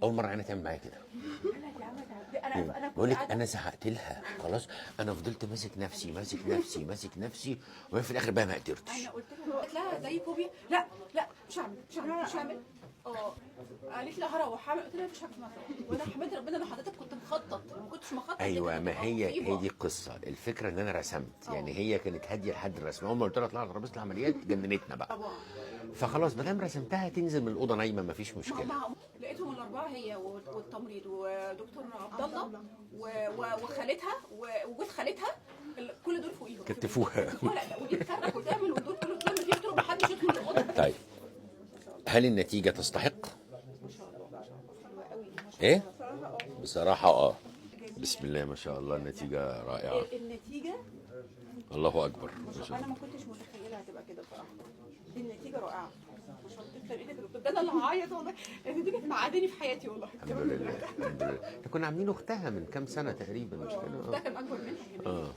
اول مره عينها تعمل معايا كده. انا بقول لك انا زهقت لها خلاص، انا فضلت ماسك نفسي ماسك نفسي ماسك نفسي، وهي في الاخر بقى ما قدرتش. انا قلت لها زي فوبيا. لا لا مش هعمل مش هعمل مش هعمل. اه قالت لي هروح هعمل. قلت لها مش هعمل. وانا حمدت ربنا ان حضرتك كنت مخطط، ما كنتش مخطط. ايوه، ما هي دي القصه. الفكره ان انا رسمت، يعني هي كانت هاديه لحد الرسم. اول ما قلت لها اطلع على ترابيزه العمليات جننتنا بقى. طبعا. فخلاص ما دام رسمتها تنزل من الاوضه نايمه، ما فيش مشكله. لقيتهم الاربعه، هي والتمريض ودكتور عبد الله وخالتها وجوز خالتها، كل دول فوقيهم كتفوها. لا ودي تصرخ وتعمل ودول كله تعمل فيه. قلت لهم ما حدش يدخل الاوضه. طيب هل النتيجه تستحق؟ ما شاء الله حلوه قوي ما شاء ايه؟ الله. بصراحه اه، بسم الله ما شاء الله، النتيجه رائعه. النتيجه الله اكبر ما شاء انا الله. ما كنتش متخيلها هتبقى كده بصراحه. النتيجه رائعه ما شاء الله. تسلم ايدك يا دكتور، ده انا اللي هعيط والله. النتيجه كانت معاداني في حياتي والله. الحمد لله الحمد لله. احنا كنا عاملين اختها من كام سنه تقريبا، مش كده؟ ده كان اكبر منها. اه